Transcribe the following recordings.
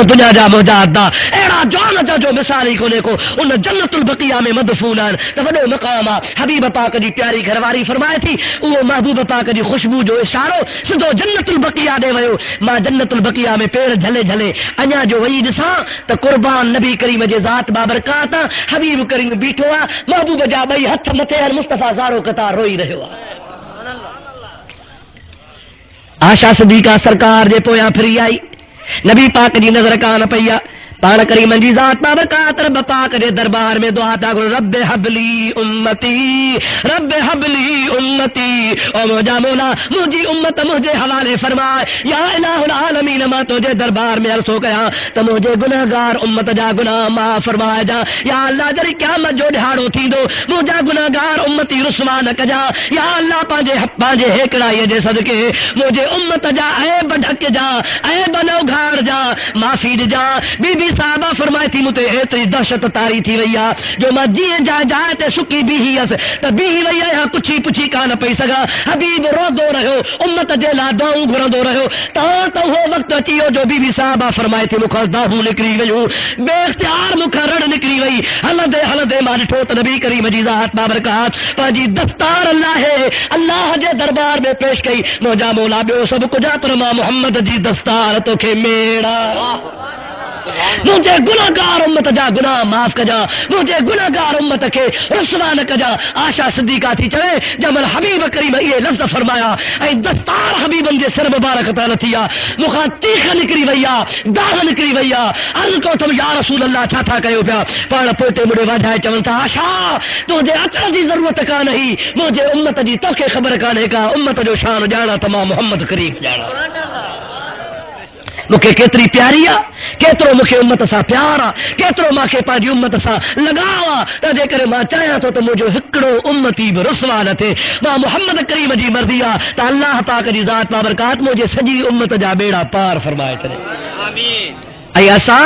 جو دنیا جا موجات دا اڑا جان جا جو مثالی کونے کو ان جنت البقیہ میں مدفونان تو وڈو مقام حبیب پاک دی پیاری گھرواری فرمائے تھی وہ محبوب پاک دی خوشبو جو اشارو سدو جنت البقیہ دے ویو ماں جنت البقیہ میں پیر جھلے جھلے انیا جو وئی دساں تو قربان نبی کریم جے ذات بابرکات حبیب کریم بیٹھو محبوب جا بھائی ہتھ متے مصطفیٰ زارو قطار روئی رہو آشا صدیقہ سرکار دے پویا پھری آئی نبی پاک جی نظر کان پیا پان کریم جی ذات بابرکات رب پاک دے دربار میں دعا تا کرو رب حبلی امتی رب حبلی امتی او موجا مولا مجھے امت مجھے حوالے فرمائے یا الہ العالمین ما تجھے دربار میں عرض ہو گیا تو مجھے گناہگار امت جا گناہ معاف فرمائے جا یا اللہ جری قیامت جو ڈھاڑو تھی دو مجھا گناہگار امتی رسوا نہ کجا یا اللہ پانجے ہیکڑائی جے صدقے مجھے امت جا عیب ڈھک جا عیب نو گھاڑ جا معافی جا بی بی صحابہ فرمائے تھی متے اتنی دہشت تاری تھی ویا جو میں جیے جائے تے سکی بھی ہی اس تے بھی ویا یہاں کچھی پچھی کا نہ پئی سگا حبیب رو دو رہو امت جے لا دعاؤں گھر دو رہو تو ہو وقت اچیو جو بی بی صحابہ فرمائے تھی مکھر داہو نکری ویو بے اختیار مکھر رڑ نکری وئی حلدے مان ٹھوت نبی کریم جی ذات بابرکات پاجی دستار اللہ ہے اللہ جے دربار میں پیش کئی موجا مولا بیو سب کجا ترما محمد جی دستار تو کے میڑا مجھے گناہگار امت جا گناہ معاف کجا مجھے گناہگار امت کے رسوا نہ کجا آشا صدیقہ تھی چلے جب حبیب کریم یہ لفظ فرمایا اے دستار حبیب دے سر مبارک تعالی تھیا مخا چیخ نکری ویا داغ نکری ویا عرض کو تم یا رسول اللہ چھا تھا کہو پیا پڑ پوتے مڑے واجھائے چون تھا آشا تجھے اچھا دی ضرورت کا نہیں مجھے امت جی تو کے خبر کانے کا امت جو شان جانا تمام محمد کریم جانا مکھے کیتری پیاری کیترو مکھے امت سا پیارا کیترو ماں کے پاجی امت سا لگاوا تا جے کرے ماں چاہیا تو مجھے ہکڑو امتی بھی رسوا نہ تھے ماں محمد کریم جی مردیا تا اللہ پاک جی ذات بابرکات مجھے سجی امت جا بیڑا پار فرمائے چلے آمین ای اسا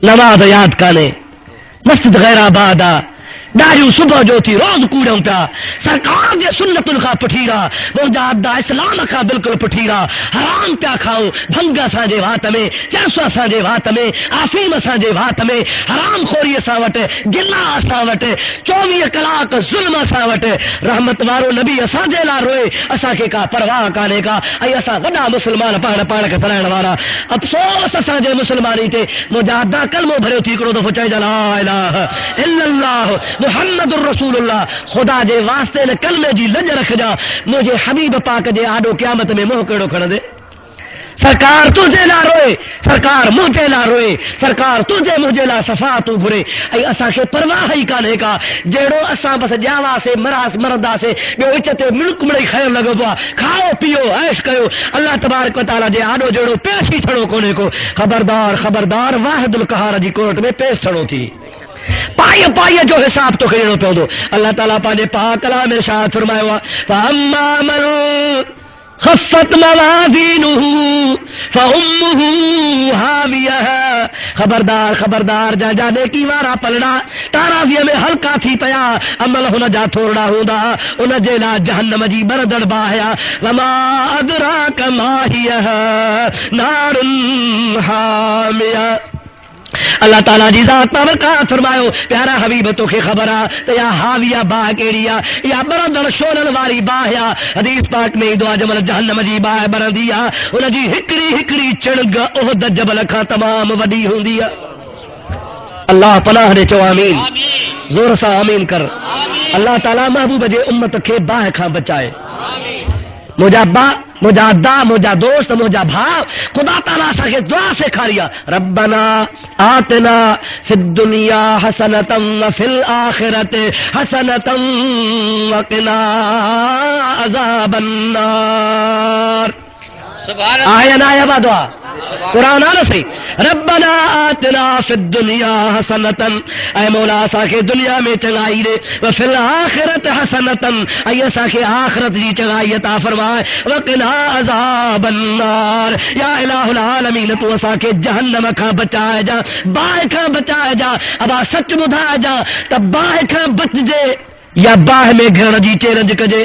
نماز یاد کانے مسجد غیر آبادا داریو صبح جو تھی روز کوڑوں پیا سرکار جے سنت الخا پٹھیرا وہ جادا اسلام کا بالکل پٹھیرا حرام پیا کھاؤ بھنگا ساجے وات میں چرسا ساجے وات میں افیم ساجے وات میں حرام خوری ساوٹ گلا ساوٹ 24 کلاک ظلم ساوٹ رحمت وارو نبی اساجے لا روئے اسا کے کا پرواہ کانے کا اي اسا وڈا مسلمان پاڑ کے سرائن وارا افسوس اساجے مسلمانی تے مجاہدہ کلمو بھرو تھی کڑو دفعہ چاہیے لا الہ الا اللہ محمد الرسول اللہ خدا جے واسطے نے کلمے جی لج رکھ جا مجھے حبیب پاک جے آڈو قیامت میں موہ کڑو کھڑ دے سرکار تجھے لا روئے سرکار مجھے لا روئے سرکار تجھے مجھے لا صفا تو بھرے ای اسا کے پرواہ ہی کانے کا جیڑو اسا بس جاوا سے مراس مردا سے جو اچتے ملک مڑی خیر لگو با کھاؤ پیو عیش کرو اللہ تبارک و تعالی جے آڈو جیڑو پیش ہی چھڑو کونے کو خبردار خبردار واحد القہار جی کورٹ میں پیش چھڑو تھی پائیے جو حساب تو کرنا پہ دو اللہ تعالیٰ پانے پاک کلام میں ارشاد فرمایا ہوا فَأَمَّا مَنْ خَفَّتْ مَوَازِينُهُ فَأُمُّهُ هَاوِيَةٌ خبردار خبردار جا جانے کی وارا پلڑا تاراویہ میں ہلکا تھی پیا عمل ہونا جا تھوڑا ہوندا ان جیلا جہنم جی بردڑ باہیا وما ادراک ما هِيَ نَارٌ حَامِيَةٌ اللہ تعالیٰ جی ذات بابرکات فرمایو پیارا حبیب تو کے خبرہ تو یا حاویہ باہ کیڑیا یا برندڑ شولن والی باہیا حدیث پاک میں دعا جمل جہنم جی باہ برندیا انہ جی ہکڑی چڑگ احد جبل کھا تمام وڈی ہوندیا اللہ پناہ دے چو آمین زور سا آمین کر اللہ تعالیٰ محبوب جے امت کے باہ کھا بچائے مجھا با مجھا دا مجھا دوست مجھا بھاؤ خدا تعالیٰ سا کے دعا سے کھاریا ربنا آتنا فی الدنیا حسنتا وفی الآخرت حسنتا وقنا عذاب النار آیا نا آیا با دعا قرآن آنا سی ربنا آتنا فی الدنیا حسنتا اے مولا سا کے دنیا میں چنگائی دے وفی الآخرت حسنتا اے سا کے آخرت جی چنگائی عطا فرمائے وقنا عذاب النار یا الہ العالمین تو سا کے جہنم کا بچائے جا باہ کا بچائے جا ابا سچ بدھائے جا تب باہ کا بچ جے یا باہ میں گھر جی چیرنج کجے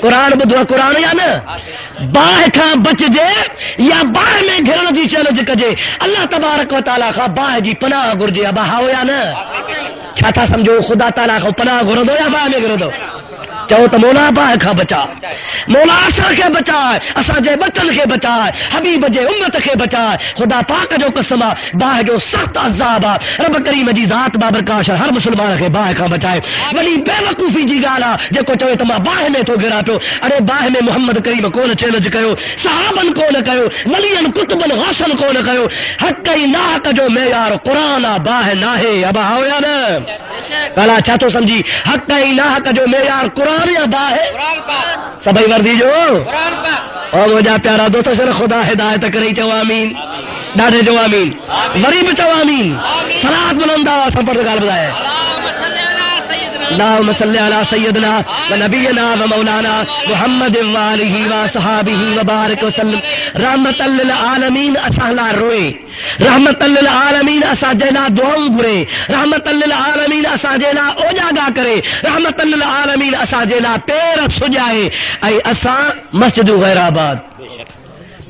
قرآن بدھو قرآن یا نا باہ کھا بچ جے یا باہ میں گھرن جی چیلنج کجے اللہ تبارک و تعالی خا باہ جی پناہ گرجے ابا ہاو یا نا چھا تھا سمجھو خدا تعالی خا پناہ گردو یا باہ میں گردو چاہو تو مولا باہ کھا بچا مولا اسا کے بچائے اسا جے بچن کے بچائے حبیب جے امت کے بچائے خدا پاک جو قسمہ باہ جو سخت عذاب رب کریم جی ذات بابرکاش ہر مسلمان کے باہ کھا بچائے ولی بے وقوفی جی گالا جے کو چوے تما باہ میں تو گرا پو ارے باہ میں محمد کریم کون چیلنج کیو صحابن کون کیو ولیان کتبن غاسن کون کیو حق ناحق جو معیار قرآن باہ نہ ہے اب آؤ یا نا کالا چا تو سمجھی حق ناحق جو معیار قرآن یا باہ ہے سبھی وردی جو اور وہ جا پیارا دوستو سر خدا ہدایت کرے چو آمین ڈاڈے جو آمین غریب چو آمین صلات بلندہ سفر گال بتائے اللهم صل على سيدنا ونبينا ومولانا محمد وآله وصحابه وبارك وسلم رحمت للعالمین اسالا روئے رحمت للعالمین اسا جیلا دعاؤں گرے رحمت للعالمین اسا جیلا اوجاگا کرے رحمت للعالمین اسا جیلا پیر سجائے اے اسا مسجد غیر آباد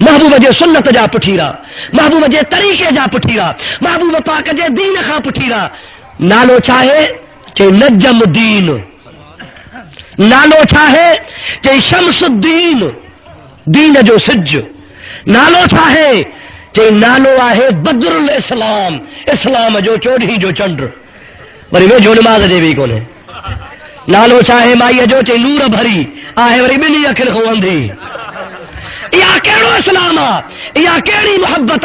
محبوب جے سنت جا پٹھیرا محبوب جے طریقے جا پٹھیرا محبوب پاک جے دین خا پٹھیرا نالو چاہے چاہے نجم الدین نالو چاہے چاہے شمس الدین دین جو سج نالو چاہے چاہے نالو آہے بدر الاسلام اسلام جو چوڑھی جو چنڈ وری میں جو نماز دے بھی کونے نالو چاہے مائی جو چاہے نور بھری آہے وری بنی اکھل خو اندھی یا کیڑو اسلام یا کیڑی محبت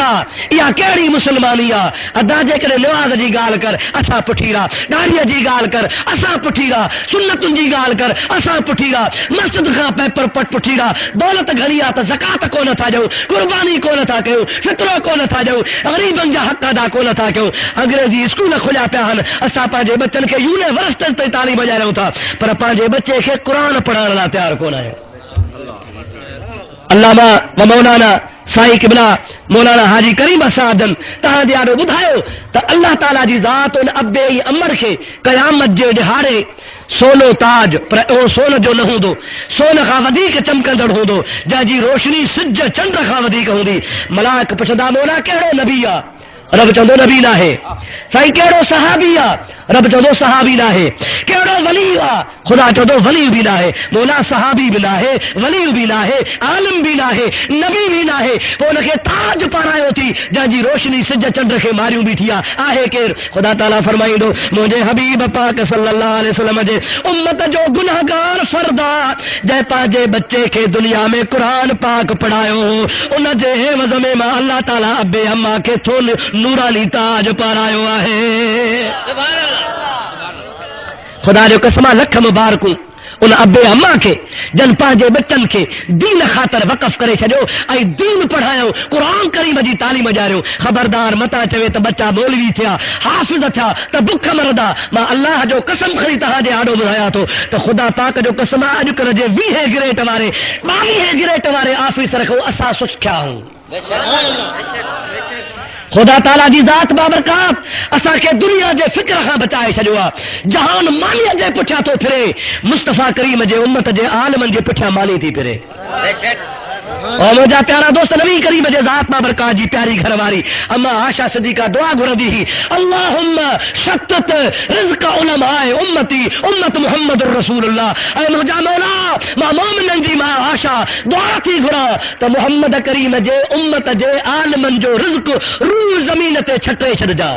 یا کیڑی مسلمانی ادا جے کرے نواز جی گال کر اسا پٹھیرا ڈاڑی جی گال کر اسا پٹھیرا سنت جی گال کر اسا پٹھیرا مسجد کا پیپر پٹ پٹھیرا دولت گھڑیا تو زکات کو نہ تھا جو قربانی کو نہ تھا کیو فطرہ کو نہ تھا جو غریبن جا حق ادا کو نہ تھا کیو انگریزی اسکول کھلا پیا ہن اسا پاجے بچن کے یونیورسٹی تے تعلیم بجا رہو تھا پر پاجے بچے کے قرآن پڑھان لا تیار کو نہ ہے علامہ و مولانا سائی قبلہ مولانا حاجی کریم اسادن تہاں دیارو بدھایو تا اللہ تعالی جی ذات ان ابے امر کے قیامت جے ڈہارے سونو تاج پر او سون جو نہ ہوندو سون خا ودیک چمکندڑ ہوندو جا جی روشنی سج چند خا ودیک ہوندی ملائک پچھدا مولا کہڑو نبی رب چندو نبی نہ ہے سائی کہڑو صحابی رب چندو صحابی نہ ہے کہڑو ولی خدا چندو ولی بھی نہ ہے مولا صحابی بھی نہ ہے ولی بھی نہ ہے عالم بھی نہ ہے نبی بھی نہ ہے وہ نہ تاج پرایو تھی جا جی روشنی سج چند کے ماریوں بھی تھیا آہے کہ خدا تعالی فرمائی دو مجھے حبیب پاک صلی اللہ علیہ وسلم جے امت جو گنہگار فردا جے پاجے بچے کے دنیا میں قرآن پاک پڑھایو ان جے وزم میں اللہ تعالی ابے اما کے تھول نورانی تاج پارایو ہے خدا جو قسمہ لکھ مبارکوں ان ابے اما کے جن پانچے بچن کے دین خاطر وقف کرے چھو ائی دین پڑھایو قرآن کریم جی تعلیم جارو خبردار متا چوے تو بچہ مولوی تھیا حافظ تھیا تو بکھ مردا ما اللہ جو قسم کھڑی تہا جے آڈو بھایا تو خدا پاک جو قسم اج کر جے 20 گریٹ والے 22 گریٹ والے آفیسر کو اسا سکھیا ہوں خدا تعالی جی ذات بابرکات اسا کے دنیا جے فکر خاں بچائے چھڑوا جہان مانی جے پٹھیا تو پھرے مصطفی کریم جے امت جے عالمن جے پٹھیا مانی تھی پھرے اور مجھا پیارا دوست نبی کریم جے ذات بابرکات جی پیاری گھر واری اما عائشہ صدیقہ دعا گھردی ہی اللہم شتت رزق علماء امتی امت محمد الرسول اللہ اے مجھا مولا ما مومنن جی ما عائشہ دعا تھی گھرا تو محمد کریم جے امت جے عالمن جو رزق روح زمین تے چھٹے چھڑ جا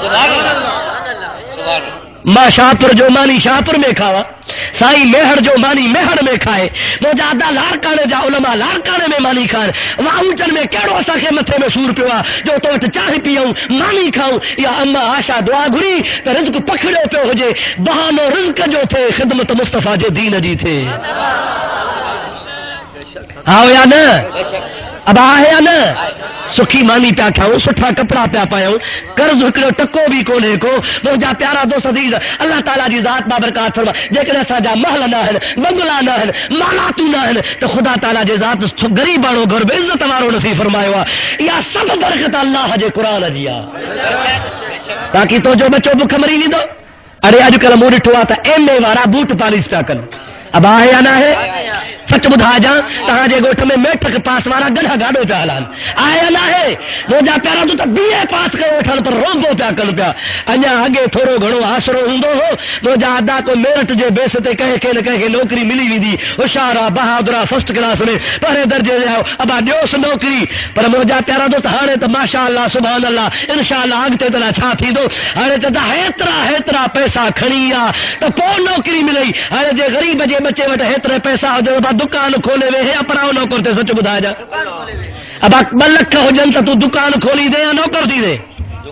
سبحان اللہ ماں شاہپور جو مانی شاہپور میں کھاوا سائی مہر جو مانی مہر میں کھائے وہ جادا لارکانے جا علماء لارکانے میں مانی کھائے وہاں اونچن میں کیڑو اسا کے متھے میں سور پیوا جو تو چاہی پیوں مانی کھاؤں یا اما آشا دعا گری تو رزق پکڑے پہ ہو جے بہانو رزق جو تھے خدمت مصطفیٰ جے دین جی تھے آؤ یا نا اب آئے یا نا سکھی مانی پیا کھاؤں سٹھا کپڑا پیا پاؤں قرض ہکڑو ٹکو بھی کونے کو مجھا پیارا دوست عزیز اللہ تعالیٰ جی ذات بابرکات فرما جیکن اسا جا محل نہ ہن بنگلا نہ ہن مالاتو نہ ہن تو خدا تعالیٰ جی ذات غریبانو گھر بے عزت وارو نصیب فرمایا یا سب برکت اللہ جے قرآن جی تاکہ تو جو بچو بکھ مری نہیں دو ارے اج کل مو ڈٹھو تا ایم اے وارا بوٹ پالش پیا کن اب ہے یا نہ ہے سچ بدھا جا تہاں جے گوٹھ میں میٹھک پاس وارا گڑھا گاڑو پیا ہلان آیا نہ ہے وہ جا پیرا تو بی اے پاس کر وٹھن پر رومبو پیا کن پیا اñا اگے تھوڑو گھڻو آسرو ہوندو ہو وہ جا ادا کو میرٹ جے بیس تے کہے کہ نہ کہے نوکری ملی ویندی ہوشیارا بہادرا فرسٹ کلاس میں پہرے درجے دے ابا دیوس نوکری پر مو جا پیرا تو ہانے تو ماشاءاللہ سبحان اللہ انشاءاللہ اگتے تلا چھا تھی دو ہانے تے ہیترا پیسہ کھنی آ تو پو نوکری ملی ہانے جے غریب جے بچے وٹ ہیترے پیسہ ہو جو دکان کھولے وے ہے اپنا نوکر تے سچ بدھا جا اب 2 لکھ ہو جن تو دکان کھولی دے یا نوکر دی دے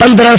15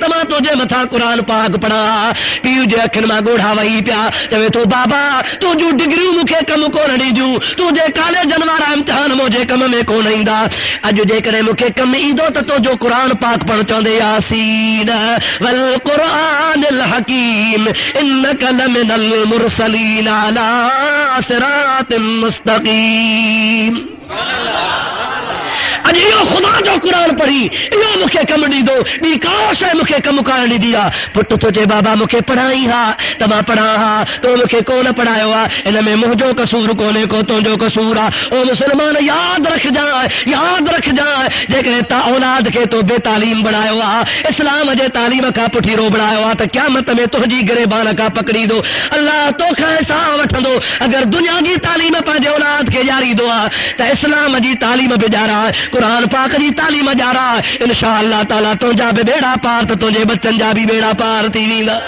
تما تو جے متھا قرآن پاک پڑھا پیو جے اکھن ما گوڑھا وئی پیا چوے تو بابا تو جو ڈگری مکھے کم کو نڑی جو تو جے کالے جنوارا امتحان مجھے کم میں کو نہیں دا اج جے کرے مکھے کم ایندو تو جو قرآن پاک پڑھ چوندے یاسین والقرآن الحکیم انک لمن المرسلین علی صراط مستقیم اج یہ خدا جو قرآن پڑھی یہ مکھے کم ڈی دو ڈی کاش ہے مکھے کم کر نہیں دیا پٹ تو جے بابا مکھے پڑھائی ہا تما پڑھا ہا تو مکھے کون پڑھایا ہوا ان میں مجھو قصور کونے کو تو جو قصور او مسلمان یاد رکھ جائے جے کہ تا اولاد کے تو بے تعلیم بنایا ہوا اسلام جے تعلیم کا پٹھی رو بنایا ہوا تو قیامت میں تو جی گریبان کا پکڑی دو اللہ تو خیسا وٹھندو اگر دنیا جی تعلیم پنجے اولاد کے جاری دعا تو اسلام جی تعلیم بھی جا رہا ہے قرآن پاک جی تعلیم جا رہا ہے انشاءاللہ تعالیٰ تو جا بے بیڑا پار تو تجھے بچن جا بھی بیڑا پار تھی ویندا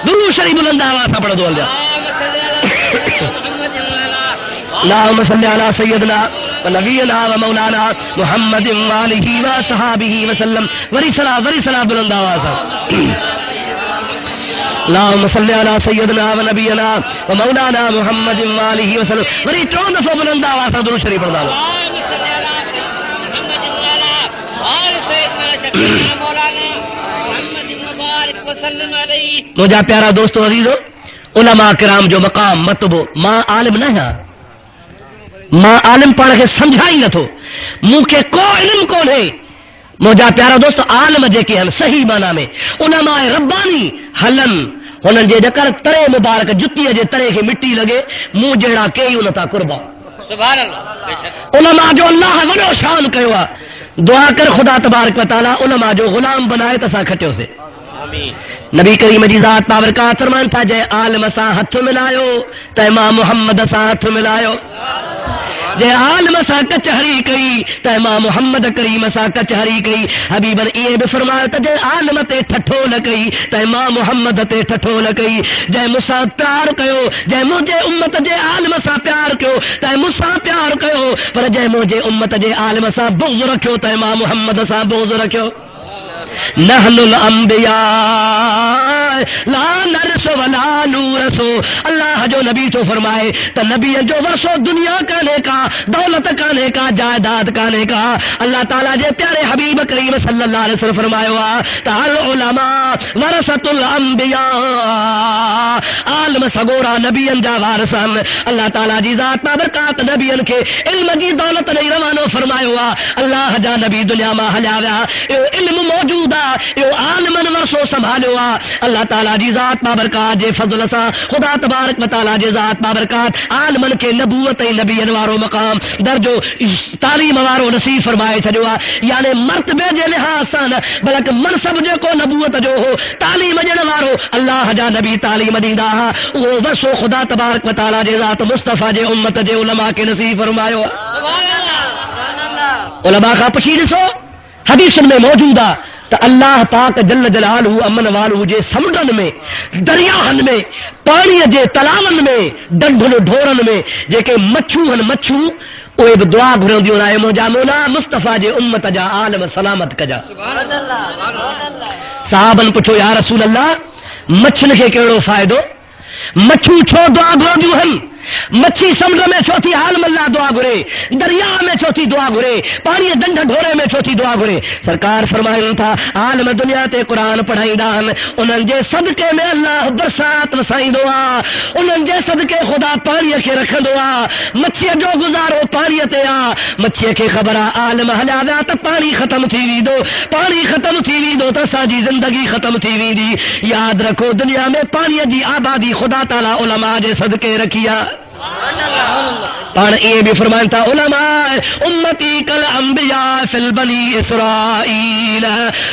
درود شریف بلند آواز پڑھ دو اللہ اللهم صل على سيدنا ونبينا ومولانا محمد وآله وصحبه وسلم ورسلا بلند آواز اللهم صل على سيدنا ونبينا ومولانا محمد وآله وسلم وری 14 دفعہ بلند آواز درود شریف پڑھ دو تو جا پیارا دوستو عزیزو علماء کرام جو مقام مطبو ماں عالم نہ ہے ماں عالم پڑھ کے سمجھائی نہ تو منہ کے کو علم کون ہے موجا پیارا دوست عالم جے کے ہم صحیح معنی میں علماء ربانی ہلن انہن جے جکر ترے مبارک جتی جے ترے کی مٹی لگے منہ جیڑا کئی انتا قربان سبحان اللہ علماء جو اللہ وڈو شان کیوا دعا کر خدا تبارک و تعالی علماء جو غلام بنائے تسا کھٹیو سے آمین نبی کریم جی ذات بابرکات فرمان تھا جے عالم سا ہتھ ملایو تے امام محمد سا ہتھ ملایو جے عالم سا کچہری کئی تے امام محمد کریم سا کچہری کئی حبیبن یہ بھی فرمایا تے جے عالم تے ٹھٹھو نہ کئی تے امام محمد تے ٹھٹھو نہ کئی جے مسا پیار کیو جے مجھے امت جے عالم سا پیار کیو تے مسا پیار کیو پر جے مجھے امت جے عالم سا بغض رکھو تے امام محمد سا بغض رکھو نحن الانبیاء لا نرس ولا نورسو اللہ جو نبی تو فرمائے تو نبی جو ورثو دنیا کانے کا دولت کانے کا جائیداد کانے کا اللہ تعالیٰ جے پیارے حبیب کریم صلی اللہ علیہ وسلم فرمائے ہوا تعال علماء ورثت الانبیاء عالم سگورا نبی جا وارثان اللہ تعالیٰ جی ذات بابرکات نبی کے علم جی دولت نہیں روانو فرمائے ہوا اللہ جا نبی دنیا میں ہلاویا علم موجود عالمن ورثو سنبھالو اللہ تعالیٰ جی ذات بابرکات جے فضل سا خدا تبارک و تعالیٰ جے ذات بابرکات عالمن کے نبوت نبی انوارو مقام درجو تعلیم وارو نصیب فرمائے چھجو یعنی مرتبے جے لحاظ سان بلکہ منصب جو کو نبوت جو ہو تعلیم جن وارو اللہ جا نبی تعلیم دیندا وہ ورثو خدا تبارک و تعالیٰ جے ذات مصطفیٰ جے امت جے علماء کے نصیب فرمائے علماء کا پچھیڑ سو حدیث میں موجودہ تو اللہ پاک جل جلالہ امن والو جے سمندن میں دریاہن میں پانی جے تلاون میں ڈنڈن ڈھورن میں جے کہ مچھو ہن مچھو اوے بھی دعا گھرون دیو رائے موجا مولا مصطفیٰ جے امت جا عالم سلامت کجا سبحان اللہ صحابن پوچھو یا رسول اللہ مچھن کے کیڑو فائدو مچھو چھو دعا گھرون دیو ہن مچھی سمندر میں چوتھی عالم اللہ دعا گھرے دریا میں چوتھی دعا گھرے پانی ڈنڈ ڈھورے میں چوتھی دعا گھرے سرکار فرمائیں تھا عالم دنیا تے قرآن پڑھائی دان انہن جے صدقے میں اللہ برسات وسائی دعا انہن جے صدقے خدا پانی کے رکھ دعا مچھی جو گزارو پانی تے آ مچھی کے خبرہ عالم ہلاویا تو پانی ختم تھی وی دو پانی ختم تھی وی دو تو ساجی زندگی ختم تھی وی دی یاد رکھو دنیا میں پانی جی آبادی خدا تعالی علماء جے صدقے رکھیا پان یہ بھی فرمانتا علماء امتی کل انبیاء فی البنی اسرائیل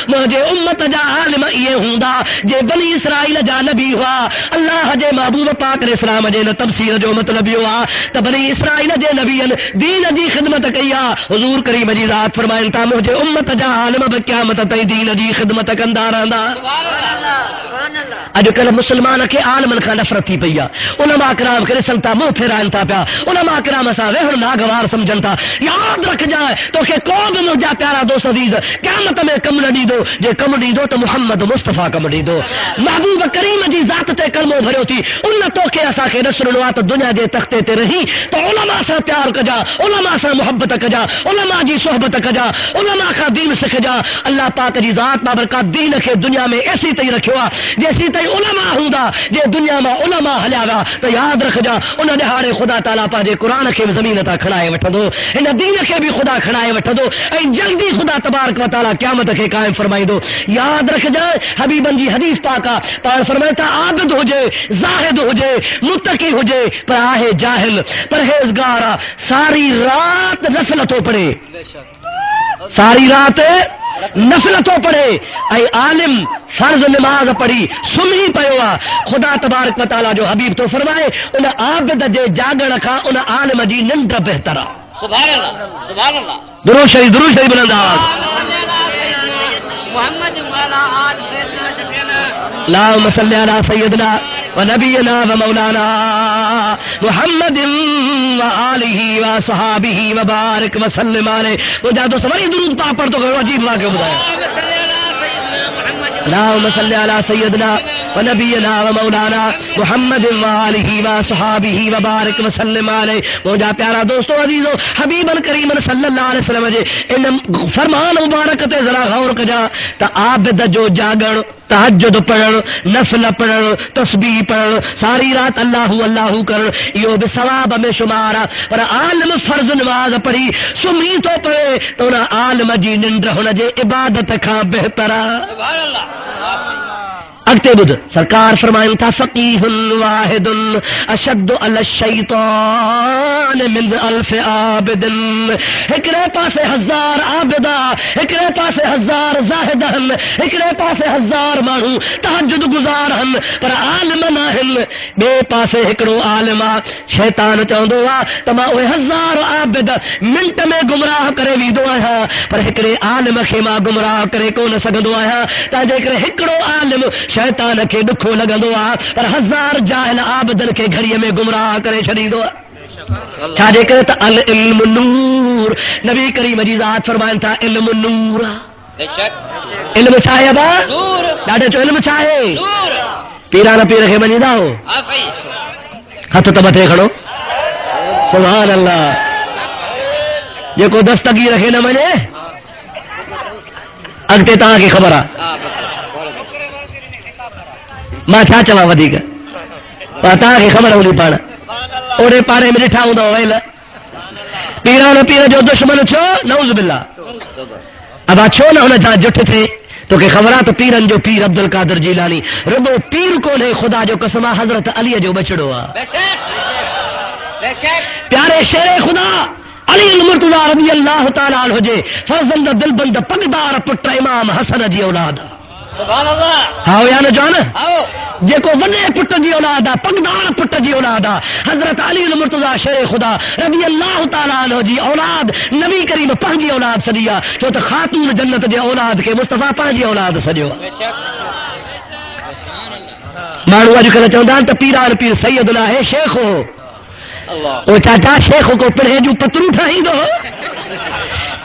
مجھے امت جا عالم یہ ہوندا جے بنی اسرائیل جا نبی ہوا اللہ جے محبوب پاک علیہ السلام جے تفسیر جو مطلب ہوا تو بنی اسرائیل جے نبیین دین جی خدمت کیا حضور کریم جی ذات فرمائنتا مجھے امت جا عالم قیامت تے دین جی خدمت کندا رہندا سبحان اللہ اجکل مسلمان کے عالمن کا نفرت تھی پئی علماء کرام کے رسن تا منہ پھیرائن تا پیا علماء کرام اسا وہن ناگوار سمجھن تا یاد رکھ جائے تو کہ کو بھی مجھا پیارا دوست عزیز قیامت میں کم نہ دو جے کم دو تو محمد مصطفیٰ کم دو محبوب کریم جی ذات تے کلمو بھریو تھی ان تو کہ اسا کے نصر نوات دنیا دے تختے تے رہی تو علماء سے پیار کجا علماء سے محبت کجا علماء جی صحبت کجا علماء کا دین سکھ جا اللہ پاک جی ذات بابرکات دین کے دنیا میں ایسی تی رکھوا جیسی تی علماء ہوندا جے دنیا میں علماء ہلیاوا تو یاد رکھ جا ان دہاڑے خدا تعالی پا جے قرآن کے زمین تا کھڑائے وٹھدو ان دین کے بھی خدا کھڑائے وٹھدو اے جلدی خدا تبارک و تعالی قیامت کے قائم فرمائی دو یاد رکھ جائے حبیبن جی حدیث پاکا پاک فرماتا عابد ہو جے زاہد ہو جے متقی ہو جے پر آہے جاہل پرہیزگارا ساری رات نفلتوں پڑے ساری رات نفلتوں پڑھے اے عالم فرض نماز پڑھی سمھی پیوا خدا تبارک و تعالی جو حبیب تو فرمائے ان عابد جے جاگن کا ان عالم جی نند بہترا سبحان اللہ سبحان اللہ درود شریف بلند آواز محمد والا آج سیدنا شفیعنا اللهم صل على سيدنا ونبينا ومولانا محمد وآلہ وصحابہ وبارک وسلم علیہ وہ جا تو سواری درود پاک پڑھ تو عجیب واقعہ بتایا اللهم صل على سيدنا ونبينا ومولانا محمد وآلہ وصحابہ وبارک وسلم علیہ وہ جا پیارا دوستو عزیزو حبیب کریم صلی اللہ علیہ وسلم جے ان فرمان مبارک تے ذرا غور کجا تا عابد جو جاگن تہجد پڑھن نفل پڑھن تسبیح پڑھن ساری رات اللہ اللہ کرن یہ بھی ثواب میں شمارا پر عالم فرض نماز پڑھی سمی تو پڑھے تو نہ عالم جی نند ہونا جے عبادت کا بہترا سبحان اللہ اگتے بدھ سرکار فرمائیں تھا فقیہ واحد اشد علی الشیطان من الف عابد ایکرے پاسے ہزار عابدہ ایکرے پاسے ہزار زاہدہن ایکرے پاسے ہزار مانو تہجد گزارہن پر عالم ناہن بے پاسے ہکڑو عالمہ شیطان چاندو آ تما اوہ ہزار عابد منٹ میں گمراہ کرے ویدو آیا پر ہکڑے عالم خیمہ گمراہ کرے کون سگدو آیا تاجے کرے ہکڑو عالم شیطان کے دکھو لگندو آ پر ہزار جاہل عابدن کے گھڑی میں گمراہ کرے شدیدو چھاجے کرے تا العلم نور نبی کریم جی ذات فرمائن تھا علم نور علم چاہے با نور ڈاٹے چو علم چاہے نور پیرانا پیر رکھے بنی داؤ ہاتھ تبتے کھڑو سبحان اللہ یہ کو دستگی رکھے نہ منے اگتے تا کی خبر آ ماں چھا چوا ودیگ تا کی خبر ہولی پانا اوڑے پارے میں ڈٹھا ہوں ویلا پیرانا پیر جو دشمن چھو نعوذ باللہ اب چھو نہ ہونا جہاں جٹ تھے تو کہ خبرات پیرن جو پیر عبد القادر جیلانی ربو پیر کو نہیں خدا جو قسمہ حضرت علی جو بچڑو آ پیارے شیر خدا علی المرتضی رضی اللہ تعالیٰ عنہ جے فرزند دل بند پگدار پٹ امام حسن جی اولاد سبحان اللہ ہاں یا نہ جان آؤ جے کو وڈے پٹ جی اولاد پگدار پٹ جی اولاد حضرت علی المرتضی شیر خدا رضی اللہ تعالیٰ عنہ جی اولاد نبی کریم پنجی اولاد سدیا جو تو خاتون جنت جے اولاد کے مصطفیٰ پنجی اولاد سجو مانو اج کل چوندان تو پیران پیر سیدنا ہے شیخ ہو اللہ او چاچا شیخ کو پڑھے جو پترو ٹھائی دو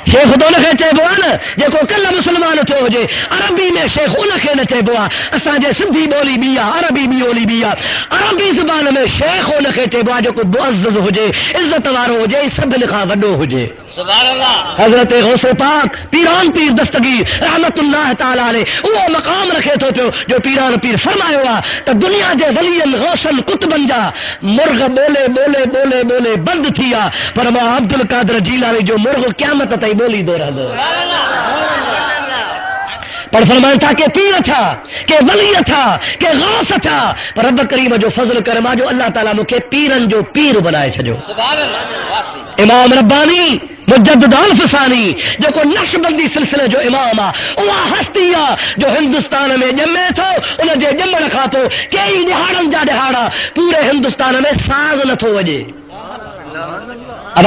شیخ دو نہ چے بوان جے کو کلا مسلمان تھو جے عربی میں شیخ ان کے نہ چے بوا اسا جے سندھی بولی بیا عربی بولی بیا عربی زبان میں شیخ ان کے چے بوا جو کو معزز ہو جے عزت وارو ہو جے سب لکھا وڈو ہو جے سبحان اللہ حضرت غوث پاک پیران پیر دستگیر رحمت اللہ تعالی علیہ وہ مقام رکھے تو جو پیران پیر فرمایا ہوا تو دنیا جے ولی غوثن قطبن جا مرغ بولے بولے بولے بولے بند تھیا پر ما عبد القادر جیلانی جو مرغ قیامت تئی بولی دو رہا دو پر فرمایا تھا کہ پیر تھا کہ ولی تھا کہ غوث تھا پر رب کریم جو فضل کرما جو اللہ تعالیٰ نے پیرن جو پیر بنائے چھجو سبحان اللہ امام ربانی مجدد الفسانی جو کو نقش بندی سلسلے جو امام وہ ہستی جو ہندوستان میں جمے تھو انہیں جے جمن کھا تو کئی دہاڑن جا دہاڑا پورے ہندوستان میں ساز نہ تھو وجے اب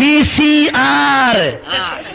VCR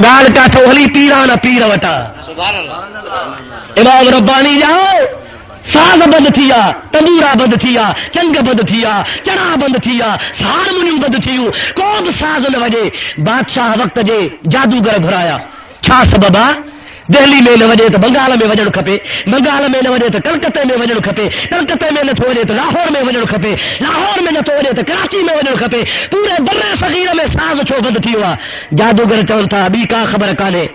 گال کا تھو ہلی پیران پیر وٹا سبحان اللہ امام ربانی جاؤ ساز بند تھیا تندورا بند تھیا چنگ بند تھیا چڑا بند تھیا ہارمونیم بند تھیوں کو بھی ساز نہ وجے بادشاہ وقت جے جادوگر گھرایا چھا سبب آ دہلی میں نہ وجے تو بنگال میں وجن کھپے بنگال میں نہ وجے تو کلکتے میں وجن کھپے کلکتے میں نہ تھو وجے تو لاہور میں وجن کھپے لاہور میں نہ تھو وجے تو کراچی میں وجن کھپے پورے بر صغیر میں ساز چھو بند تھی ہوا جادوگر چون تھا ابھی کا خبر کانے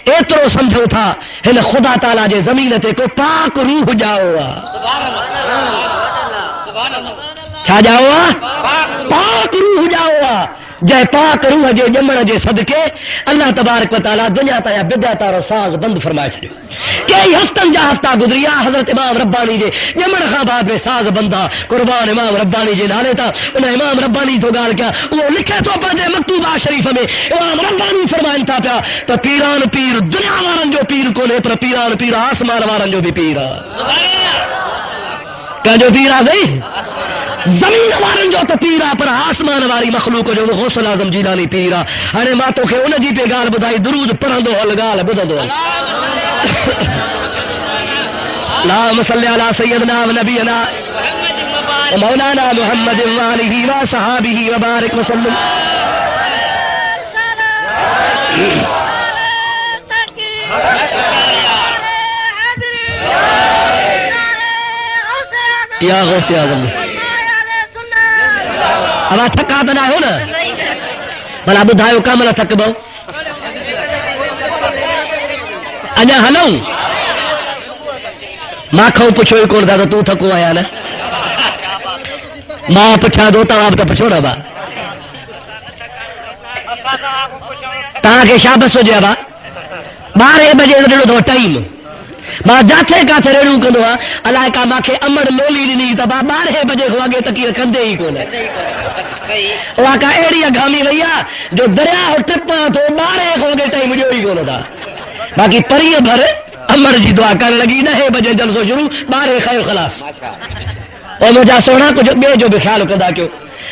ایترو سمجھو تھا ہن خدا تعالی جے زمین تے کو پاک روح جاؤ سبحان اللہ سبحان اللہ چھا جاؤ پاک روح جاؤ جے پاک روح جے جمن جے صدقے اللہ تبارک و تعالی دنیا تا یا بدعتا رو ساز بند فرمائے چھڑیو کئی ہفتن جا ہفتہ گزریا حضرت امام ربانی جے جمن خان بعد میں ساز بندہ قربان امام ربانی جے نالے تا انہیں امام ربانی تو گال کیا وہ لکھے تو پڑھے مکتوبہ شریف میں امام ربانی فرمائن تھا پیا تو پیران پیر دنیا وارن جو پیر کو لے پر پیران پیر آسمان وارن جو بھی پیر کیا جو پیر آ گئی زمین وارن جو تو پیرا پر آسمان واری مخلوق جو غوث اعظم جیلانی پیرا ہنے ماتو کے ان جی پہ گال بدائی درود پڑھندو ہل گال بددو اللهم صل علی سیدنا و نبینا مولانا محمد و آلہ و صحابہ و بارک وسلم یا غوث اعظم اب تھکا بنا ہو نا بھلا بدھاؤ کام نہ تھک بو اجا ہلو ماں کھو پوچھو کون تھا تو تھکو آیا نا ماں پوچھا دو تو آپ تو پوچھو نا با تاں کے شابس ہو جائے با 12 بجے تو ٹائم ماں جاتے کاتے ریڑو کندو اللہ کا ماں کے امڑ لولی نہیں تا 12 بجے ہو گئے تکی کندے ہی کون وہ کا ایڑیا گھامی ویا جو دریا ٹپا تو 12 ہو گئے ٹائم جو ہی کون تھا باقی پری بھر امڑ جی دعا کر لگی 9 بجے جلسو شروع 12 خیر خلاص اور مجھا سونا کچھ بے جو بھی خیال کدا کیوں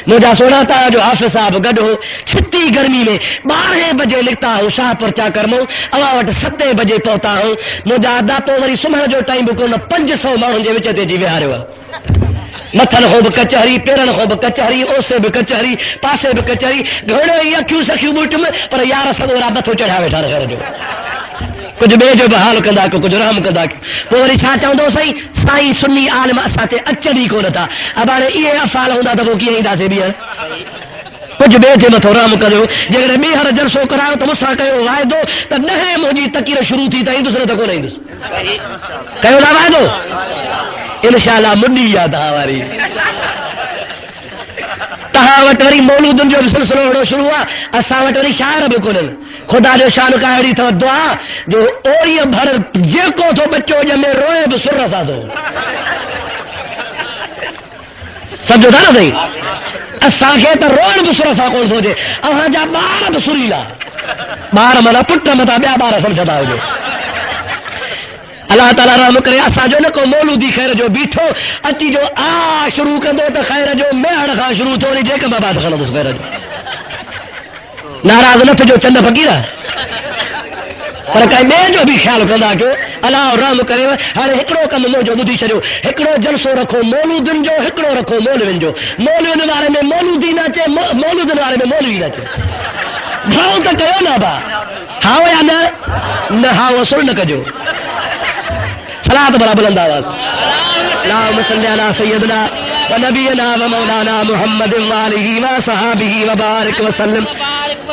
مجھا سونا تھا جو حافظ صاحب گڈ ہو چھتی گرمی میں 12 بجے لکھتا ہوں شاہ پرچا کرمو اوا وٹ 7 بجے پہتا ہوں مجھا دا تو وری سمجھ جو ٹائم کو 500 ماحول جے وچ تے جی وہارو متھن خوب کچہری پیرن خوب کچہری اوسے بھی کچہری پاسے بھی کچہری گھوڑے یا کیوں سکیو بوٹ میں پر یار سدورا بتو چڑھا ویٹھا گھر جو کچھ بے جو بحال کندا کو کچھ رحم کندا کو وری چھا چاندو سہی سائی سنی عالم اساتے اچڑی کون تھا اباڑے یہ افعال ہوندا تو وہ کی دا سے بھی کچھ بے تھے متو رحم کرو جے بے ہر جلسو کراو تو مسا کہو وعدو تو نہ مجھی تکیر شروع تھی تا دوسرے تک نہیں دوس کہو لا وعدو انشاءاللہ مڈی یاد ہماری تہاوت وری مولودن جو سلسلہ وڑو شروع ہوا اساوت وری شاعر بھی کونن خدا جو شان کا ہڑی تو دعا جو اوری بھر جے کو تو بچو جمے روئے بسر رسا دو سمجھو تھا نا صحیح اساں کے تو روئے بسر رسا کون سوچے اہاں جا 12 بسریلا 12 منا پٹ متا بیا 12 سمجھتا ہو جو اللہ تعالی رحم کرے اسا جو نہ کو مولودی خیر جو بیٹھو اچھی جو آ شروع کر دو تو خیر جو میں ہڑ خا شروع تو نہیں جے کہ بعد کھڑا اس خیر جو ناراض نہ جو چند فقیر پر کہیں میں جو بھی خیال کندا کیوں اللہ رحم کرے ہر ہکڑو کم مو جو بدھی چڑیو ہکڑو جلسو رکھو مولودن جو ہکڑو رکھو مولوین جو مولوین والے میں مولودی نہ چے مولودن والے میں مولوی نہ چے بھاؤ تو کہو نا با ہاں یا نہ ہاں سن نہ کجو صلاۃ بڑا بلند آواز اللهم صل علی سیدنا و نبینا و مولانا محمد و آلہ و صحابہ و بارک وسلم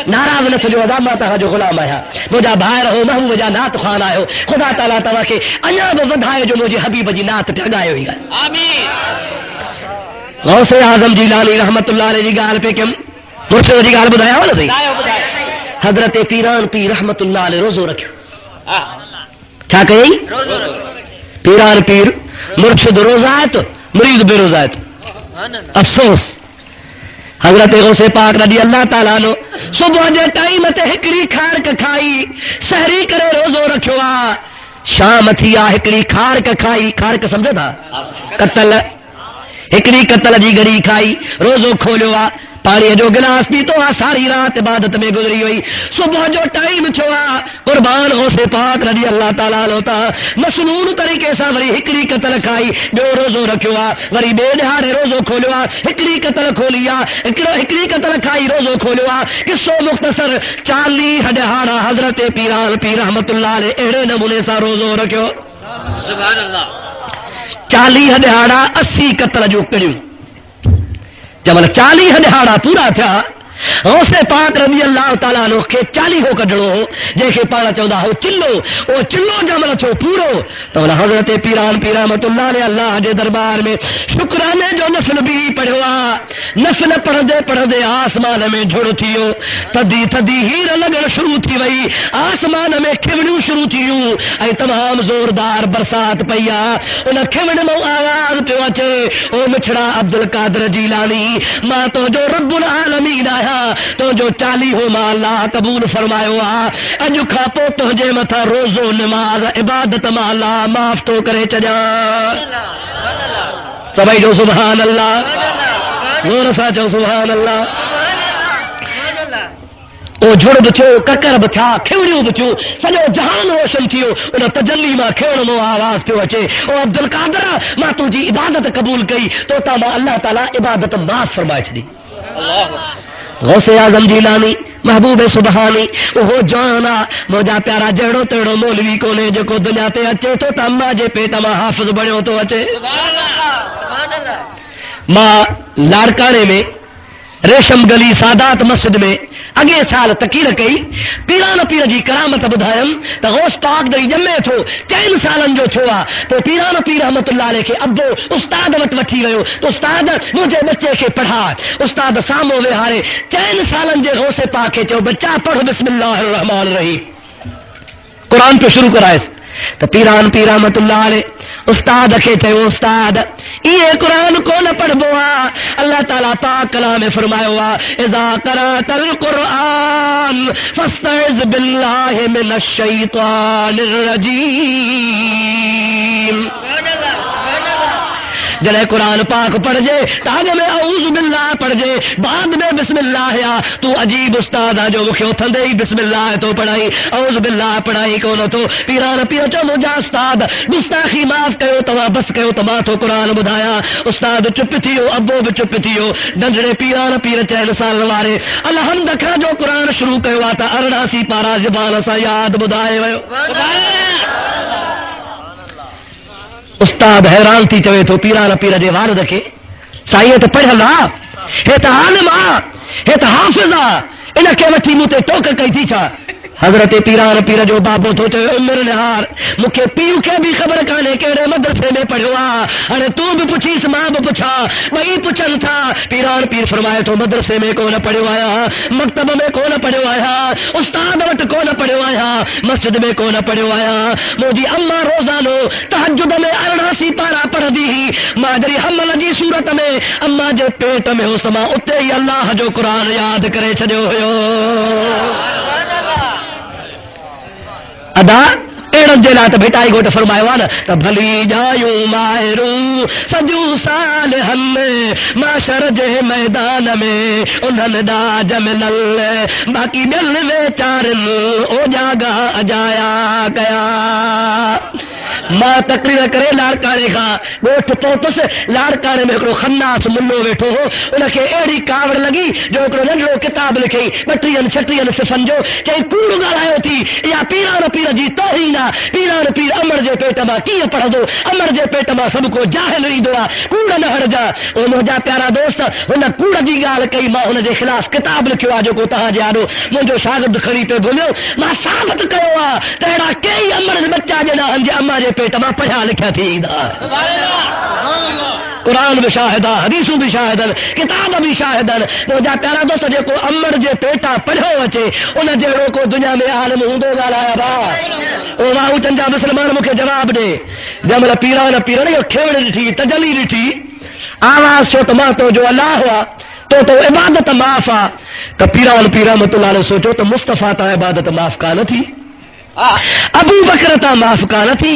ناراض نہ تھجو ادامہ تا جو غلام آیا مجھا بھائی رہو محبوب جا نات خوان آئے خدا تعالیٰ توا کے ایا بدھائے جو مجھے حبیب جی نات ٹھگائے ہوئی گا آمین غوث اعظم جیلانی رحمت اللہ علیہ جی گال پہ کم مرشد جی گال بدھایا ہو نا صحیح حضرت پیران پیر رحمت اللہ علیہ روزو رکھو کیا کہیں پیران پیر مرشد روزایت مرید بے روزایت افسوس حضرت غوث پاک رضی اللہ تعالیٰ نو صبح جے ٹائم تے ہکڑی کھار کا کھائی سحری کرے روزو رکھو شام تھی ہکڑی کھار کا کھائی کھار کا سمجھو تھا قتل ہکڑی قتل جی گڑی کھائی روزو کھولو پانی جو گلاس پی تو ساری رات عبادت میں گزری ہوئی. صبح جو ٹائم چھوا قربان ہو سے پاک رضی اللہ تعالیٰ ہوتا مسنون طریقے سے وری ہکڑی قتل کھائی جو روزو رکھوا وری بے دہاڑے روزو کھولوا ہکڑی قتل کھولیا ہکڑی قتل کھائی روزو کھولوا. قصو مختصر 40 ہڈہاڑا حضرت پیران پیر رحمت اللہ علیہ اہڑے نمونے سا روزو رکھو. سبحان اللہ. 40 ہڈہاڑا 80 قتل جو کڑیوں جب 40 ہڈہاڑا پورا تھا غوث پاک رضی اللہ تعالیٰ عنہ کے 40 ہو کڈڑو جیسے پانا چاہتا ہو چلو جمل چھو پورو تو حضرت پیران پیر رحمت اللہ علیہ اللہ جے دربار میں شکرانے جو نفل بھی پڑھوا نفل پڑھ دے آسمان میں جھڑ تھیو تدی ہیر لگن شروع تھی وئی آسمان میں کھوڑیوں شروع تھیوں اے تمام زوردار برسات پیا ان کھوڑ میں آواز پیو اچے او مچھڑا عبد القادر جیلانی ماں تو جو رب العالمین آیا تو جو 40 ہو ماں اللہ قبول فرمایو اج کھاپو تجھے متھا روزو نماز عبادت ماں اللہ معاف تو کرے چجا سبھی جو سبحان اللہ زور سا چو سبحان اللہ. او جھڑ بچو ککر بچا کھوڑیوں بچو سجو جہان روشن تھیو ان تجلی ماں کھوڑ مو آواز پیو اچے او عبد القادر ماں تجھی عبادت قبول کئی تو تا ماں اللہ تعالی عبادت معاف فرمائے چھی. غوث اعظم جیلانی محبوب سبحانی وہ جانا موجا پیارا جڑو تیڑو مولوی کونے جو کو دنیا تے اچے تو تما جے پیٹ ماں حافظ بڑھو تو اچے. ماں لاڑکانے میں ریشم گلی سادات مسجد میں اگے سال تقریر کئی پیران پیر جی کرامت بدھائم تو غوث پاک دئی جمے تھو 4 سالن جو چھوا تو پیران پیر رحمت اللہ علیہ کے ابو استاد وٹ وٹھی ویو تو استاد مجھے بچے کے پڑھا استاد سامو وہارے 4 سالن جے غوث پاک کے چو بچہ پڑھ بسم اللہ الرحمن الرحیم قرآن پہ شروع کرائے تو پیران پیر رحمت اللہ علیہ استاد کے تھے وہ استاد یہ قرآن کو نہ پڑھ بوا اللہ تعالیٰ پاک کلام میں فرمایا ہوا اذا قرأت القرآن فاستعذ باللہ من الشیطان الرجیم. جنہیں قرآن پاک پڑھ جے تاکہ میں اعوذ باللہ پڑھ جے بعد میں بسم اللہ یا تو عجیب استاد جو مکھیو تھندے ہی بسم اللہ تو پڑھائی اعوذ باللہ پڑھائی کونو تو پیران پیر چو مجا استاد گستاخی معاف کہو تما بس کہو تما تو قرآن بدھایا استاد چپ تھیو ابو بھی چپ تھیو ڈنڈڑے پیران پیر 4 سال وارے الحمد کھا جو قرآن شروع کہو آتا 88 پارا زبان سا یاد بدھائے ویو. استاد حیران تھی چوے تو پیران پیر جے وارد کے سائیں تے پڑھلا ہے تے عالم ہے تے حافظ ان کے وٹھی متے ٹوک کئی تھی چھا حضرت پیران پیر جو بابو تو چے عمر نہار مکھے پیو کے بھی خبر کانے کیڑے مدرسے میں پڑھوا ارے تو بھی پوچھیس ماں بھی پوچھا وہی پوچھن تھا پیران پیر فرمائے تو مدرسے میں کون پڑھوایا مکتب میں کون پڑھوایا استاد وٹ کون پڑھوایا مسجد میں کون پڑھوایا موجی اما روزانو تہجد میں 88 پارا پڑھ دی ماں جری حمل جی صورت میں اما جے پیٹ میں ہو سما اتے ہی اللہ جو قرآن یاد کرے چھڈیو ہویو ادا ایڑن جے لات بھٹائی گوٹ فرمایا نا تو بھلی جایوں ماہروں سجو صالحن معاشر جے میدان میں انہن دا جملل باقی دل میں چارن او جاگا اجایا گیا. ماں تقریر کرے لاڑکانے کا گوٹھ پوتس لاڑکانے میں ایکڑو خناس ملو ویٹھو ہو ان کے ایڑی کاوڑ لگی جو ایکڑو ننڈڑو کتاب لکھی 32 صفن جو چاہے کوڑ ڳالهايو تھی یا پیران پیر جی توہین پیران پیر امر جے پیٹ ماں کی پڑھ دو امر جے پیٹ ماں سب کو جاہل نہیں دو کوڑ نہ ہڑ جا او مجا پیارا دوست ان کوڑ جی ڳال کئی ماں ان دے خلاف کتاب لکھیو جو کو تہاں جے آدو مجو شاگرد کھڑی پہ بولو ماں ثابت کیو تیڑا کئی امر بچہ جڑا ہن جے اما جے پیٹ ماں پڑھا لکھا تھی قرآن بھی شاہدہ حدیثوں بھی شاہدن کتاب بھی شاہدن مجھا پیارا دوست جے کو امر جے پیٹا پڑھو اچے ان جیڑوں کو دنیا میں عالم ہوں دو ڳالهایا با او واہو چنجا مسلمان مکھے جواب دے جمل پیران پیرانی کھیوڑ ڈٹھی تجلی ڈٹھی آواز چھو تو ماں تو جو اللہ ہوا تو عبادت معاف آ تو پیران پیر رحمت اللہ علیہ سوچو تو مصطفیٰ تا عبادت معاف کا نہ تھی ابو بکر تا معاف کان تھی،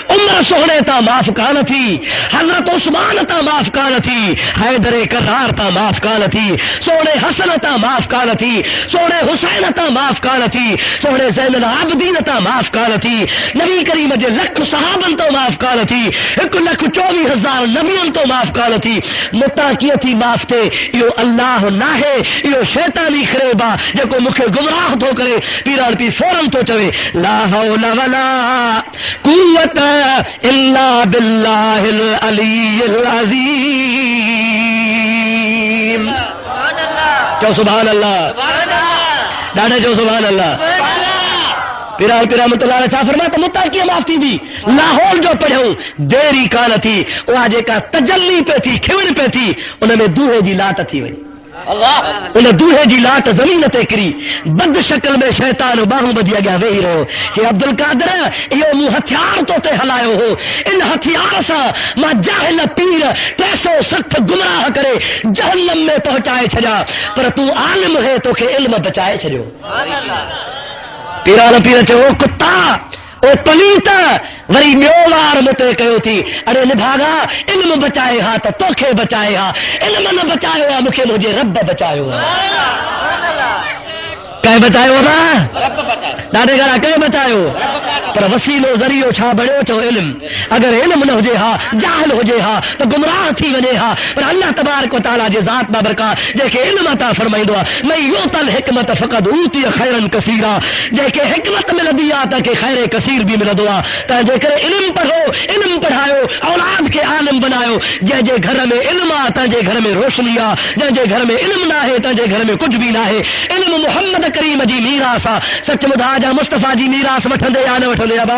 عمر سونے تا معاف کان تھی، حضرت عثمان تا معاف کان تھی، حیدر کرار تا معاف کان تھی، سونے حسن تا معاف کان تھی، سونے حسین تا معاف کان تھی، سونے زین العابدین تا معاف کان تھی، نبی کریم جے لکھ صحابن تو معاف کان تھی، 1,24,000 نبیوں تو معاف کان تھی، متا کی تھی معاف تے یو اللہ نہ ہے، یو شیطانی خریبا جے مکھے گمراہ تو کرے پیران پی فورن تو چوے لا حول ولا قوت الا باللہ العلی العظیم. جو سبحان اللہ ڈاڈے جو سبحان اللہ. پیران پی رحمت اللہ علیہ فرماتا متا کی معاف تھی دی لاہور جو پڑھوں دیری کان تھی وہ جے کا تجلی پہ تھی کھوڑ پہ تھی ان میں دوہے دی لات تھی وئی ان دوہے جی لات زمین تے کری بد شکل میں شیطان باہوں بدیا گیا وہی رہو کہ عبد القادر یہ مو ہتھیار تو تے ہلایو ہو ان ہتھیار سا ما جاہل پیر کیسو سخت گمراہ کرے جہنم میں پہنچائے چھجا پر تو عالم ہے تو کہ علم بچائے چھجو. پیران پیر چو کتا او پلیتا وری میوار متے کہو تھی ارے نبھاگا علم بچائے ہا تو توکھے بچائے ہا علم نہ بچائے ہا مکھے مجھے رب بچائے ہا کہیں بچائے ہو نا ڈاڈے گھر کہیں بچائے ہو پر وسیلو ذریعو چھا بڑھو چو علم اگر علم نہ ہو جے ہا جاہل ہو جے ہا تو گمراہ تھی ونے ہا پر اللہ تبارک و تعالی جے ذات بابرکات جے کہ علم عطا فرمائیندو میں یوتل حکمت فقد اوتی خیرا کثیرا جے کہ حکمت ملدی آتا کہ خیر کثیر بھی ملدو تا جے کہ علم پڑھو علم پڑھایو اولاد کے عالم بنایو جے جے گھر میں علم آتا جے گھر میں روشنی آ جے جے گھر میں علم نہ ہے تا جے گھر میں کچھ بھی نہ ہے. علم محمد کریم جی میراث سچ مدھا جا مصطفیٰ جی میراث وٹھندے یا نہ وٹھندے ابا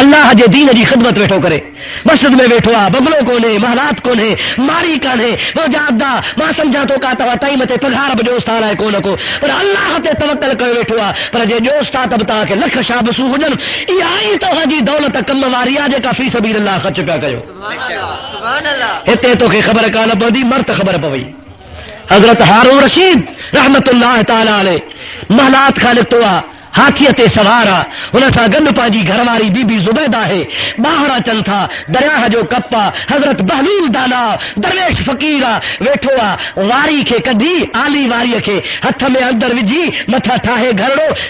اللہ جے دین جی خدمت ویٹھو کرے مسجد میں ویٹھو آ بگلو کونے محلات کونے ماری کانے وہ جابدا ماں سمجھا تو کا توا تائی متے پگھار بجوستا رہے کون کو پر اللہ تے توکل کرے ویٹھو آ پر جے جوستا تب تا کہ لکھ شاب سو وجن ای آئی تو جی دولت کم واری آ جے کا فی سبیل اللہ خرچ پیا کيو سبحان اللہ ہتے تو کہ خبر کان پوندی مرت خبر پوئی. حضرت ہارون رشید رحمت اللہ تعالی علیہ محلات خالق تو ہاتھی تے سوارا ان سا گن پاجی گھر واری بی بی زبیدہ ہے باہر اچن تھا دریا جو کپا حضرت بہلول دانا درویش فقیرا ویٹھوا واری کے کڈی آلی واری کے ہتھ میں اندر وجھی متھا ٹھاہے گھرڑو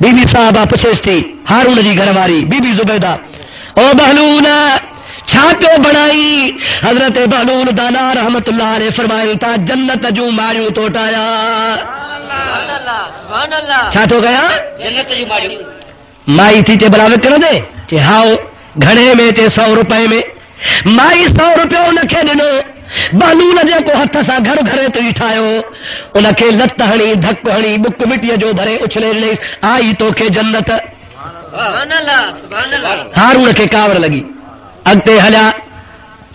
بی بی صاحبہ پچھیس تھی ہارون جی گھر واری بی بی زبیدہ او بہلول چھاپو بنائی حضرت بہلول دانا رحمت اللہ علیہ فرمائے تا جنت جو ماریوں توٹایا چھاٹو گیا جنت جو ماریوں مائی تھی چے بلا وکر دے چے ہاؤ گھڑے میں چے 100 روپے میں مائی 100 روپے نکھے ڈنو بہلول جے کو ہتھ سا گھر گھرے تو ٹھايو ان کے لت ہنی دھک ہنی بک مٹی جو بھرے اچھلے نہیں آئی تو کے جنت سبحان اللہ سبحان اللہ. ہارون کے کاوڑ لگی اگتے ہلیا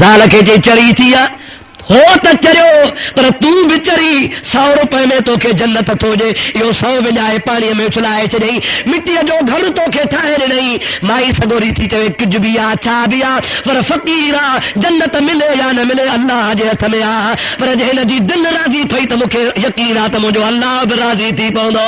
زال کے چے چری تھی ہو تو چریو پر تو بھی چری 100 روپے میں تو کے جنت تو جے یہ 100 وجائے پانی میں چلائے چ نہیں مٹی جو گھر تو کے ٹھائے نہیں مائی سگوری تھی چے کچھ بھی آ چا بھی آ پر فقیرا جنت ملے یا نہ ملے اللہ جے ہتھ میں آ پر جے نہ جی دل راضی تھئی تو مکھے یقین آ تو مجھو اللہ بھی راضی تھی پوندو.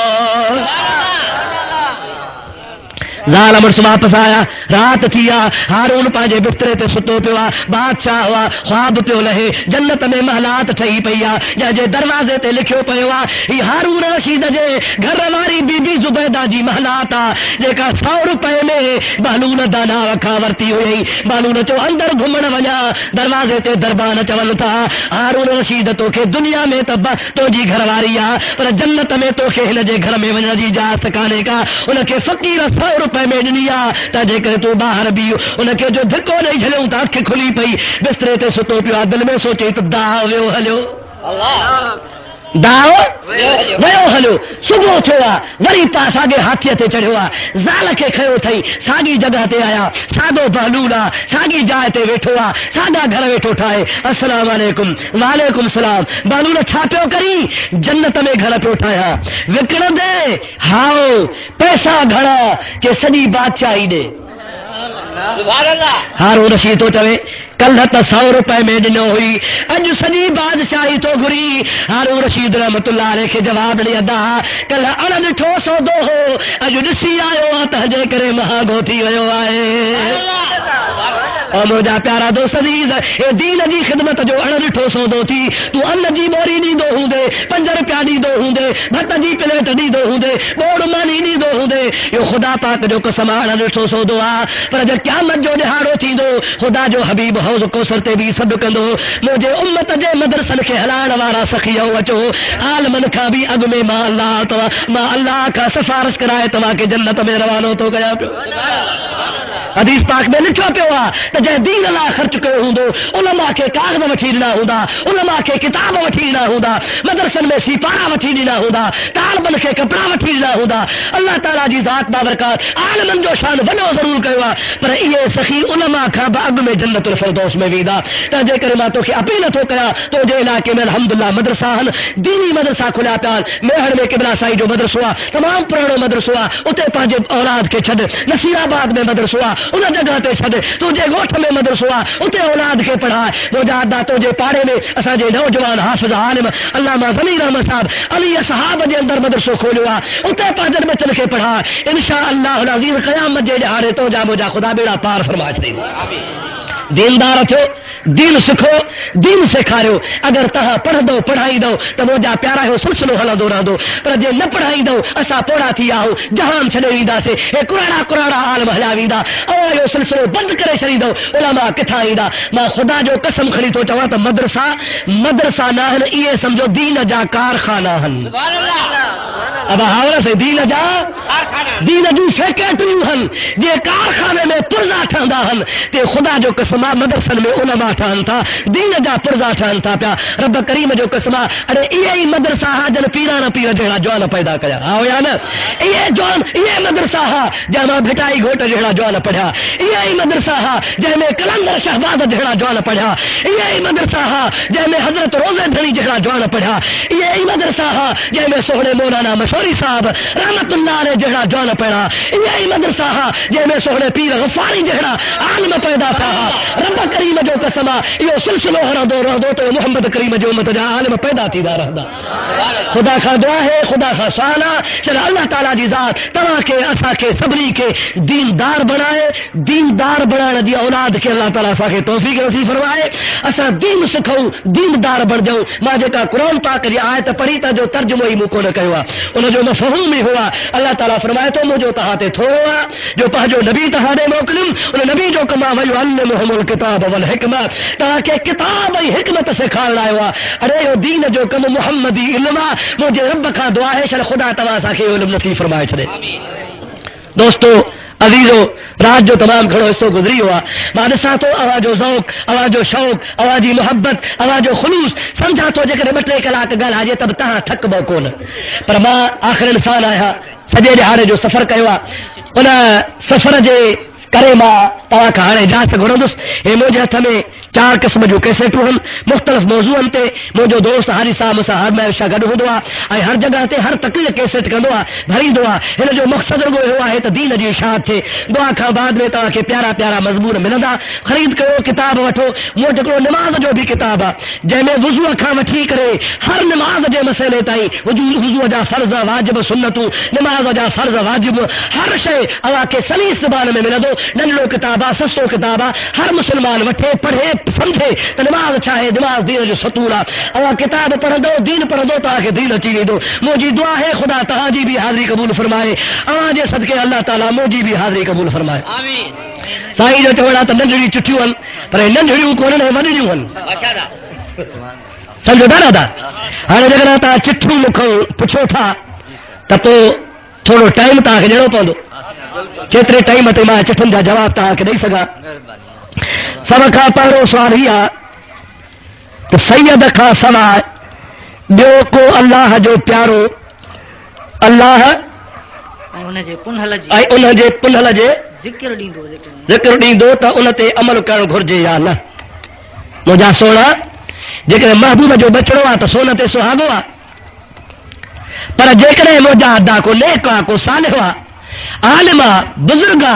زال مرس واپس آیا رات تھیا ہارون پانجے بسترے تے ستو پیا بادشاہ ہوا خواب پیو لہے جنت میں محلات ٹھئی پیا جے دروازے تے لکھیو پیا ہی ہارون رشید جے گھر واری بی بی زبیدہ جی محلات جے کا 100 روپے میں بہلول دانا رکھا ورتی ہوئی بہلول چو اندر گھمن وجا دروازے تے دربان چول تھا ہارون رشید تو کے دنیا میں تب تو جی گھر واری پر جنت میں تو کے ہن جے گھر میں وجا جی جا سکانے کا ان کے فقیر 100 روپے میں دنیا تاجے کرے تو باہر بھی ان کے جو دھکو نہیں جھلوں تا اکھ کھلی پئی بسترے تے ستو پیا دل میں سوچے تو داو ویو ہلو اللہ داو ویو ہلو صبح تھوا وری پاس آگے ہاتھی تے چڑھوا زال کے کھیو تھئی ساگی جگہ تے آیا سادو بہلولا ساگی جائے تے ویٹھوا سادا گھر ویٹھو ٹھائے السلام علیکم وعلیکم السلام بہلولا چھاپیو کری جنت میں گھر پہ اٹھایا وکڑ دے ہاؤ پیسہ گھڑا کہ سجی بادشاہی دے سبحان اللہ ہارون رشید تو چوے کل تو 100 روپے میں ڈنو ہوئی اج سجی بادشاہی تو گری ہارون رشید رحمت اللہ علیہ کے جواب نہیں ادا کل ان ڈٹھو 102 ہو اج ڈسی آیو تہجے کرے مہاگو تھی ویو آئے اور مجھا پیارا دوست عزیز اے دین جی خدمت جو ان ڈٹھو 102 تھی تو ان جی بوری نہیں دو ہوں دے 5 روپیہ نہیں دو ہوں دے بھت جی پلیٹ نہیں دو ہوں دے بوڑ مانی نہیں دو ہوں دے یہ خدا پاک جو قسم ان ڈٹھو 102 پر جب قیامت جو دہاڑو تھی دو خدا جو حبیب حوض کو سرتے بھی سب کندو مجھے امت جے مدرسن کے ہلان وارا سخیو وچو عالمن کا بھی اگ میں ما اللہ کا سفارش کرائے توا کے جنت میں روانو تو گیا حدیث پاک میں لکھو پیا تو جے دین اللہ خرچ کرو ہوں علماء کے کاغذ وٹھی نہ ہوندا علماء کے کتاب وٹھی نہ ہوندا مدرسن میں سپارہ وٹھی نہ ہوندا طالبن کے کپڑا وٹھی نہ ہوندا اللہ تعالی جی ذات بابرکات عالمن جو شان بنو ضرور کیا پر یہ سخی علماء کا باغ میں جنت الفردوس میں ویدا تا جے کرے ما تو کہ اپیل تو کیا تو جے علاقے میں الحمدللہ مدرسہ دینی مدرسہ کھلا پیا میہر میں قبلہ سائی جو مدرسہ تمام پرانا مدرسہ اتے پاجے اولاد کے چھڈ نصیر آباد میں مدرسہ ان جگہ تے چھڈ تو جے گوٹھ میں مدرسہ اتے اولاد کے پڑھا مجاہد تو جے پاڑے میں اسا جے نوجوان حافظ عالم علامہ ضمیر احمد صاحب علی صحاب دے اندر مدرسہ کھولوا اتے پاجر میں چل کے پڑھا انشاءاللہ العزیز قیامت جے ہاڑے تو جا مجا خدا بیڑا پار فرما دے دیندار تھو دین سکھو دین سکھاریو اگر تہا پڑھ دو پڑھائی دو تو وہ جا پیارا ہو سلسلو ہلا دو رہ دو پر جے نہ پڑھائی دو اسا پوڑا تھی آہو جہان چھڑے ویدا سے اے قرآن عالم ہلا ویدا او یہ سلسلو بند کرے چھڑی دو علماء کتھا ایدا ما خدا جو قسم کھڑی تو چوا تو مدرسہ نہ ہن یہ سمجھو دین جا کارخانہ ہن سبحان اللہ اب حوالہ سے دین جا دین جو سیکرٹری ہن جے کارخانے میں پرزا ٹھاندا ہن تے خدا جو قسم مدرسن میں علماء ٹھان تھا دین جا پرزا ٹھان تھا پیا رب کریم جو قسم ارے یہ مدرسہ جن پیرانہ پیر جہاں جوان پیدا کیا آؤ یا نا یہ جوان یہ مدرسہ جہاں بھٹائی گھوٹ جہاں جوان پڑھا یہ مدرسہ جہاں میں کلندر شہباز جہاں جوان پڑھا یہ مدرسہ جہاں میں حضرت روزے دھنی جہاں جوان پڑھا یہ مدرسہ جہاں میں سوہنے مولانا مشوری صاحب رحمت اللہ علیہ جہاں جوان پڑھا یہ مدرسہ جہاں میں سوہنے پیر غفاری جہاں عالم پیدا تھا رب کریم جو قسم یہ سلسلو ہر دو تو محمد کریم جو امت جا عالم پیدا تھی دا رہدا خدا کا دعا ہے خدا کا سوالا چل اللہ تعالی جی ذات ترا کے اسا کے سبری کے دیندار بنائے دیندار بنانے دی اولاد کے اللہ تعالی اسا کے توفیق نصیب فرمائے اسا دین سکھو دیندار بن جاؤ ما جے کا قرآن پاک دی آیت پڑھی تا جو ترجمہ ہی مکو نہ کہوا ان جو مفہوم ہی ہوا اللہ تعالی فرمائے تو مجھے تہاتے تھوڑا جو پہجو نبی تہانے موکلم ان نبی جو کما ویعلمہم الکتاب والحکمت تاکہ کتاب ای حکمت سکھانا ہوا ارے یہ دین جو کم محمدی علما مجھے رب کا دعا ہے شر خدا تبارک کے علم نصیب فرمائے چھڑے دوستو عزیزو رات جو تمام کھڑو حصوں گزری ہوا بادشاہ تو آواز و ذوق آواز و شوق آواز محبت آواز و خلوص سمجھا تو جے بٹرے کلاک گل آجے تب تہاں تھک بو کون پر ماں آخر انسان آیا سجے دہاڑے جو سفر کیا ان سفر جے کرے ماں توا کھانے جا سکھڑوس اے موجے ہتھ میں 4 قسم جو کیسٹوں ہن مختلف موضوعن تے موجو دوست حاری صاحب صاحب میں شا گڈ ہوندا اے ہر جگہ تے ہر تقریر کیسٹ کندو بھری دعا ہن جو مقصد وہ ہوا ہے تے دین جی اشاعت تھے دعا کھا بعد میں تا کہ پیارا پیارا مضمون ملندا خرید کرو کتاب وٹھو مو جکڑو نماز جو بھی کتاب جے میں وضو کھا وٹھی کرے ہر نماز دے مسئلے تائی وضو جا فرض واجب سنت نماز جا فرض واجب ہر شے اوا کے سلیس زبان میں ملندو ننلو کتابا سستو کتابا ہر مسلمان وٹھے پڑھے سمجھے تو نماز چاہے نماز دین جو ستورا اور کتاب پڑھ دو دین پڑھ دو تاکہ دین اچھی دو موجی دعا ہے خدا تعالی جی بھی حاضری قبول فرمائے آج صدقے اللہ تعالی موجی بھی حاضری قبول فرمائے آمین سائی جو چوڑا تو ننڈڑی چٹھیوں ہن پر ننڈڑیوں کون نے وڈڑیوں ہن سمجھو دا دا ہن جگہ تا چٹھیوں مکھو پچھو تھا تو تھوڑو ٹائم تا کے جڑو پوندو چترے ٹائم تے ماں چٹھن دا جواب تا کے دے سگا سب کا پہلو سوال ہی تو سید کا سوال جو کو اللہ جو پیارو اللہ ان جے پنہل جے ذکر ڈیندو تو ان تے عمل کرن گھرجے یا نہ مجھا سونا جے محبوب جو بچڑو آ تو سونا تے سہاگو آ پر جے مجھا ادا کو نیک کو صالح عالمہ بزرگا